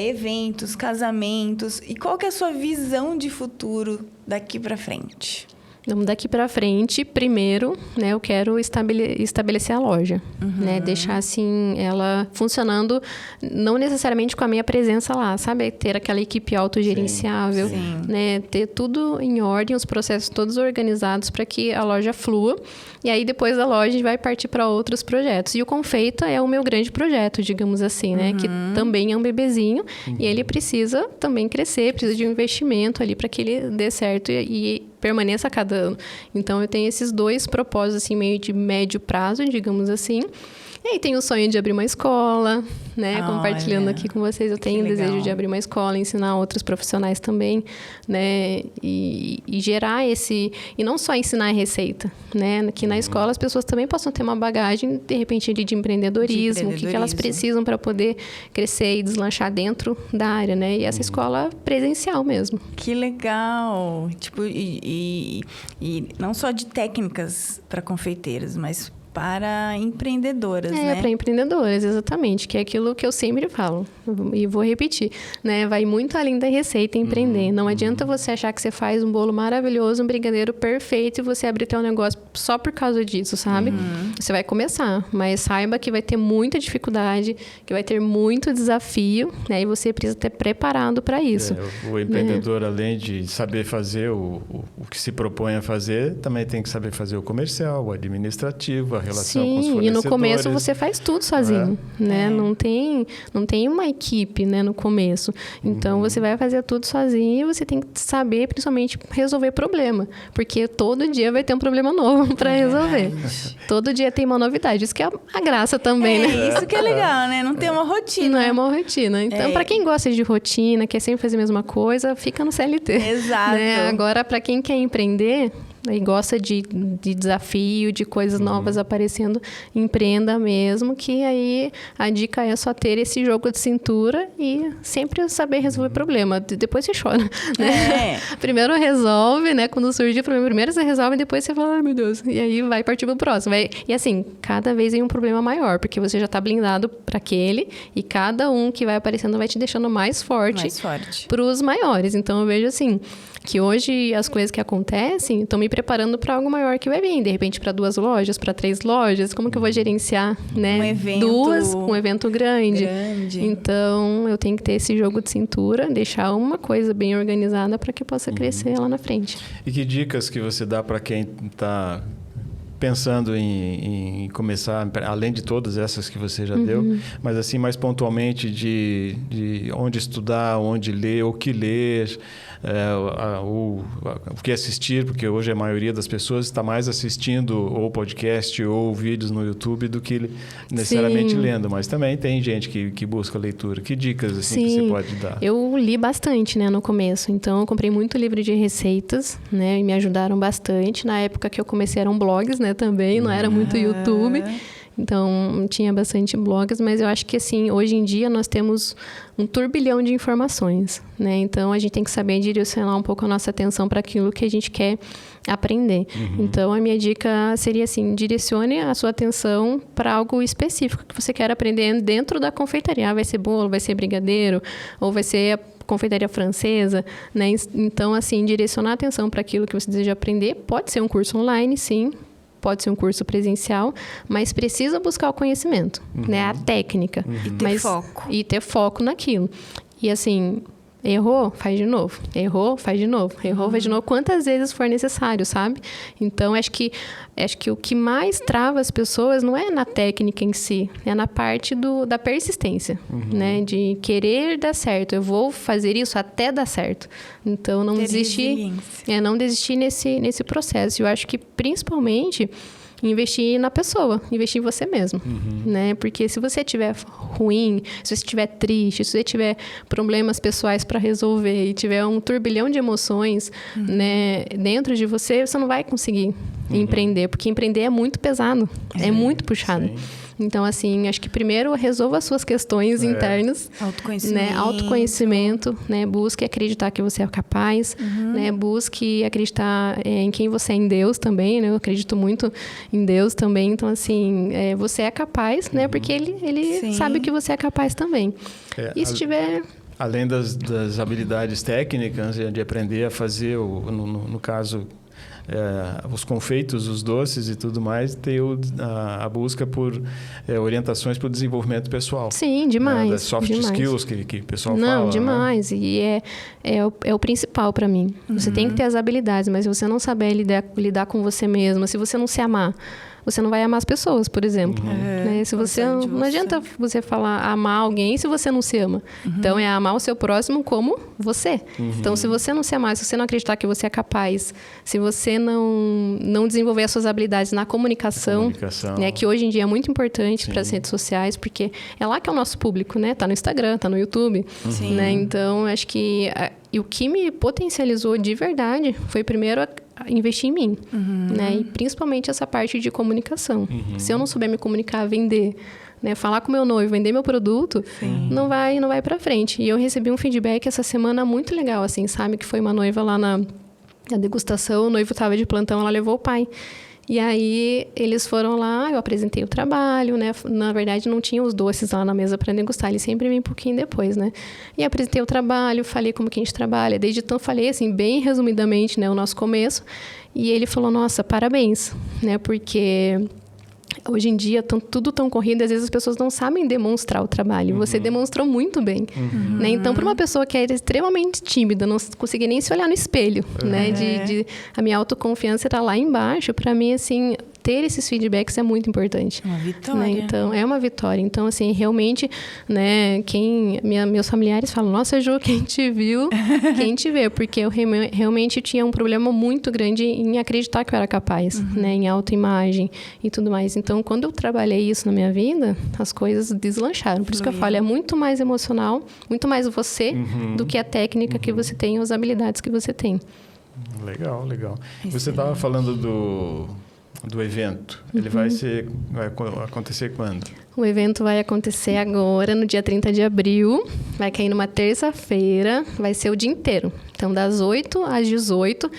eventos, casamentos. E qual que é a sua visão de futuro daqui para frente? Então, daqui para frente, primeiro, né, eu quero estabelecer a loja, né, deixar assim ela funcionando, não necessariamente com a minha presença lá, sabe, ter aquela equipe autogerenciável, né, ter tudo em ordem, os processos todos organizados para que a loja flua. E aí depois da loja a gente vai partir para outros projetos. E o Confeita é o meu grande projeto, digamos assim, né, que também é um bebezinho e ele precisa também crescer, precisa de um investimento ali para que ele dê certo e permaneça a cada ano. Então, eu tenho esses dois propósitos, assim, meio de médio prazo, digamos assim. E aí, tenho o sonho de abrir uma escola, né? Compartilhando aqui com vocês. Eu tenho o desejo de abrir uma escola, ensinar outros profissionais também, né? E gerar esse... E não só ensinar a receita, né? Que na escola as pessoas também possam ter uma bagagem, de repente, de empreendedorismo. O que elas precisam para poder crescer e deslanchar dentro da área, né? E essa escola presencial mesmo. Que legal! Tipo, e não só de técnicas para confeiteiras, mas para empreendedoras, né? Para empreendedoras, exatamente. Que é aquilo que eu sempre falo. E vou repetir, né? Vai muito além da receita empreender. Não adianta você achar que você faz um bolo maravilhoso, um brigadeiro perfeito e você abrir teu negócio só por causa disso, sabe? Você vai começar, mas saiba que vai ter muita dificuldade, que vai ter muito desafio, né? E você precisa estar preparado para isso. O empreendedor, além de saber fazer o que se propõe a fazer, também tem que saber fazer o comercial, o administrativo, a relação com os fornecedores. E no começo você faz tudo sozinho, né? Não tem uma equipe, né, no começo. Então, você vai fazer tudo sozinho e você tem que saber, principalmente, resolver problema. Porque todo dia vai ter um problema novo para resolver. Todo dia tem uma novidade. Isso que é a graça também, né? Isso que é legal, né? Não tem uma rotina. Não é uma rotina. Então, para quem gosta de rotina, quer sempre fazer a mesma coisa, fica no CLT. Exato. Né? Agora, para quem quer empreender... E gosta de desafio, de coisas novas aparecendo, empreenda mesmo, que aí a dica é só ter esse jogo de cintura e sempre saber resolver problema. Depois você chora, né? Primeiro resolve, né? Quando surge o problema, primeiro você resolve e depois você fala, ai meu Deus, e aí vai partir pro próximo. E assim, cada vez vem um problema maior, porque você já tá blindado para aquele e cada um que vai aparecendo vai te deixando mais forte pros maiores. Então eu vejo assim, que hoje as coisas que acontecem estão me preparando para algo maior que vai vir. De repente, para 2 lojas, para 3 lojas. Como que eu vou gerenciar, né? Um evento... um evento grande. grande. Então, eu tenho que ter esse jogo de cintura, deixar uma coisa bem organizada para que possa crescer lá na frente. E que dicas que você dá para quem está pensando em começar, além de todas essas que você já deu, mas assim, mais pontualmente de onde estudar, onde ler, o que ler, o que assistir, porque hoje a maioria das pessoas está mais assistindo ou podcast ou vídeos no YouTube do que necessariamente lendo, mas também tem gente que busca leitura. Que dicas assim que você pode dar? Eu li bastante, né, no começo, então eu comprei muito livro de receitas, né, e me ajudaram bastante. Na época que eu comecei eram blogs, né, também, não era muito YouTube. Então, tinha bastante blogs, mas eu acho que, assim, hoje em dia nós temos um turbilhão de informações, né? Então, a gente tem que saber direcionar um pouco a nossa atenção para aquilo que a gente quer aprender. Então, a minha dica seria, assim, direcione a sua atenção para algo específico que você quer aprender dentro da confeitaria. Vai ser bolo, vai ser brigadeiro, ou vai ser a confeitaria francesa, né? Então, assim, direcionar a atenção para aquilo que você deseja aprender. Pode ser um curso online, sim. Pode ser um curso presencial, mas precisa buscar o conhecimento, né? A técnica. E ter foco. E ter foco naquilo. E assim, errou, faz de novo. Errou, faz de novo. Errou, faz de novo. Quantas vezes for necessário, sabe? Então, acho que o que mais trava as pessoas não é na técnica em si, é na parte da persistência, né? De querer dar certo. Eu vou fazer isso até dar certo. Então, não desistir. Não desistir nesse processo. Eu acho que, principalmente, investir na pessoa, investir em você mesmo, né? Porque se você estiver ruim, se você estiver triste, se você tiver problemas pessoais para resolver e tiver um turbilhão de emoções, né, dentro de você, você não vai conseguir empreender, porque empreender é muito pesado, é muito puxado. Sim. Então, assim, acho que primeiro resolva as suas questões internas. Autoconhecimento. Né? Autoconhecimento, né? Busque acreditar que você é capaz, né? Busque acreditar em quem você é em Deus também, né? Eu acredito muito em Deus também. Então, assim, você é capaz, né? Porque Ele sabe que você é capaz também. E se tiver... Além das habilidades técnicas, de aprender a fazer, no caso... os confeitos, os doces e tudo mais, ter a busca por orientações para o desenvolvimento pessoal. Sim, demais. Das soft skills que o pessoal fala. Não, demais. Né? E é o principal para mim. Você tem que ter as habilidades, mas se você não saber lidar com você mesma, se você não se amar, você não vai amar as pessoas, por exemplo. Né? Se você não adianta você falar amar alguém se você não se ama. Então, é amar o seu próximo como você. Então, se você não se amar, se você não acreditar que você é capaz, se você não desenvolver as suas habilidades na comunicação. Né? Que hoje em dia é muito importante para as redes sociais, porque é lá que é o nosso público, né? Tá no Instagram, tá no YouTube. Né? Então, acho que... E o que me potencializou de verdade foi primeiro investir em mim, né? E principalmente essa parte de comunicação. Se eu não souber me comunicar, vender, né? Falar com meu noivo, vender meu produto, não vai para frente. E eu recebi um feedback essa semana muito legal, assim, sabe? Que foi uma noiva lá na degustação, o noivo estava de plantão, ela levou o pai. E aí, eles foram lá, eu apresentei o trabalho, né? Na verdade, não tinha os doces lá na mesa para degustar, eles sempre vêm um pouquinho depois, né? E apresentei o trabalho, falei como que a gente trabalha. Desde então, falei, assim, bem resumidamente, né? O nosso começo. E ele falou, nossa, parabéns, né? Porque... Hoje em dia, tudo tão corrido, às vezes as pessoas não sabem demonstrar o trabalho. Você demonstrou muito bem. Né? Então, para uma pessoa que era extremamente tímida, não conseguia nem se olhar no espelho, né? A minha autoconfiança está lá embaixo. Para mim, assim, ter esses feedbacks é muito importante. Uma vitória. Né? Então, é uma vitória. Então, assim, realmente, né, meus familiares falam, nossa, Ju, quem te viu, quem te vê. Porque eu realmente tinha um problema muito grande em acreditar que eu era capaz, né, em autoimagem e tudo mais. Então, quando eu trabalhei isso na minha vida, as coisas deslancharam. Por isso que eu falo, é muito mais emocional, muito mais você do que a técnica que você tem, as habilidades que você tem. Legal, legal. Você estava falando do evento. Ele vai acontecer quando? O evento vai acontecer agora, no dia 30 de abril. Vai cair numa terça-feira. Vai ser o dia inteiro. Então, das 8 às 18.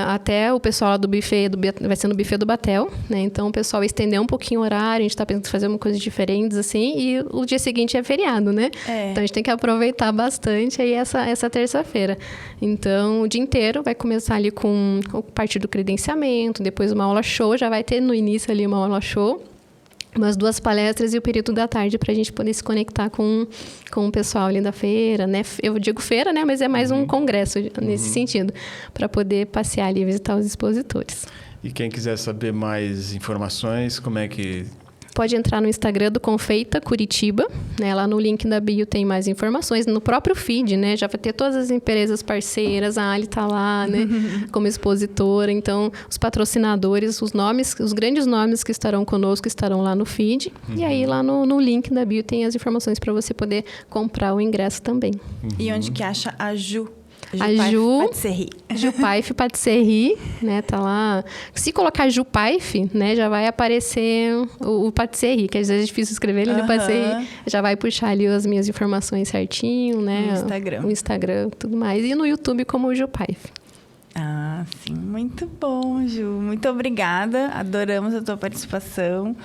até o pessoal lá do buffet, vai ser no buffet do Batel, né? Então, o pessoal estendeu um pouquinho o horário, a gente está pensando em fazer uma coisa diferentes, assim, e o dia seguinte é feriado, né? Então, a gente tem que aproveitar bastante aí essa terça-feira. Então, o dia inteiro vai começar ali com a parte do credenciamento, depois uma aula show, já vai ter no início ali uma aula show, umas 2 palestras e o período da tarde para a gente poder se conectar com o pessoal ali da feira, né? Eu digo feira, né? Mas é mais um congresso nesse sentido, para poder passear ali e visitar os expositores. E quem quiser saber mais informações, como é que... Pode entrar no Instagram do Confeita Curitiba, né? Lá no link da bio tem mais informações. No próprio feed, né? Já vai ter todas as empresas parceiras, a Ali tá lá, né? Como expositora. Então, os patrocinadores, os grandes nomes que estarão conosco estarão lá no feed. E aí, lá no link da bio tem as informações para você poder comprar o ingresso também. E onde que acha a Ju? A Ju Patisserie. Ju Paif Patisserie, né? Tá lá. Se colocar Ju Paif, né? Já vai aparecer o Patisserie, que às vezes é difícil escrever ali no Patisserie. Já vai puxar ali as minhas informações certinho, né? No O Instagram, tudo mais. E no YouTube como Ju Paif. Ah, sim. Muito bom, Ju. Muito obrigada. Adoramos a tua participação.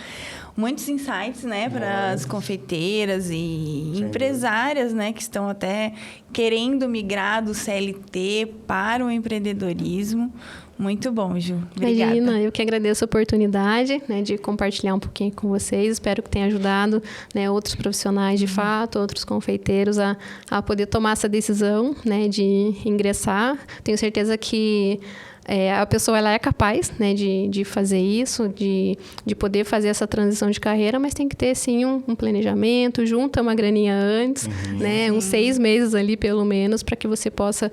Muitos insights, né, para as confeiteiras e empresárias, né, que estão até querendo migrar do CLT para o empreendedorismo. Muito bom, Ju. Obrigada. Imagina, eu que agradeço a oportunidade, né, de compartilhar um pouquinho com vocês. Espero que tenha ajudado, né, outros profissionais de fato, outros confeiteiros a poder tomar essa decisão, né, de ingressar. Tenho certeza que a pessoa ela é capaz, né, de fazer isso, de poder fazer essa transição de carreira, mas tem que ter, sim, um planejamento, junta uma graninha antes, né, uns 6 meses ali, pelo menos, para que você possa...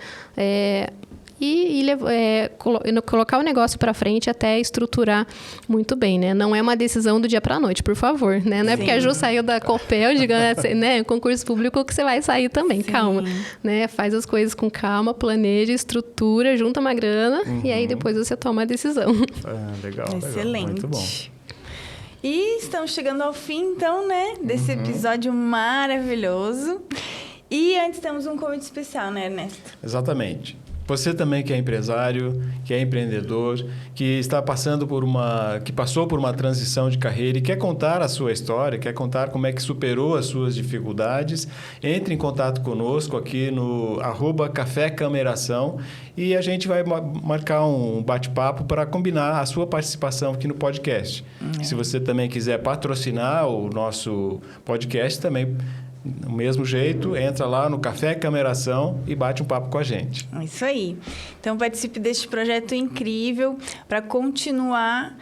colocar o negócio para frente até estruturar muito bem, né? Não é uma decisão do dia para a noite, por favor, né? Não é porque a Ju saiu da Copel, digamos, né? Concurso público que você vai sair também. Sim. Calma, né? Faz as coisas com calma, planeja, estrutura, junta uma grana e aí depois você toma a decisão. Legal. Excelente. Muito bom. E estamos chegando ao fim, então, né? Desse episódio maravilhoso. E antes temos um convite especial, né, Ernesto? Exatamente. Você também que é empresário, que é empreendedor, que passou por uma transição de carreira e quer contar a sua história, quer contar como é que superou as suas dificuldades, entre em contato conosco aqui no @cafécameração e a gente vai marcar um bate-papo para combinar a sua participação aqui no podcast. Se você também quiser patrocinar o nosso podcast, também... Do mesmo jeito, entra lá no Café Cameração e bate um papo com a gente. Isso aí. Então, participe deste projeto incrível para continuar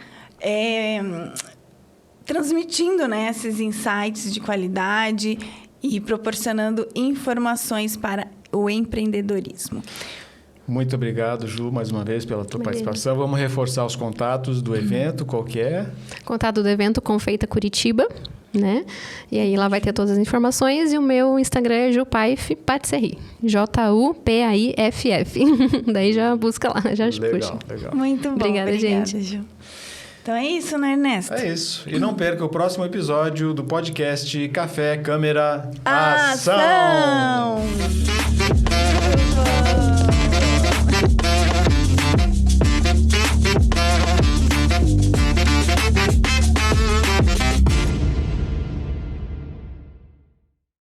transmitindo, né, esses insights de qualidade e proporcionando informações para o empreendedorismo. Muito obrigado, Ju, mais uma vez pela tua participação. Vamos reforçar os contatos do evento, qual que é? Contato do evento Confeita Curitiba, né? E aí lá vai ter todas as informações e o meu Instagram é Jupaif Patisserie. Jupaif. Daí já busca lá, já puxa. Legal. Muito bom. Obrigada, gente. Ju. Então é isso, né, Ernesto? É isso. E não perca o próximo episódio do podcast Café, Câmera, Ação!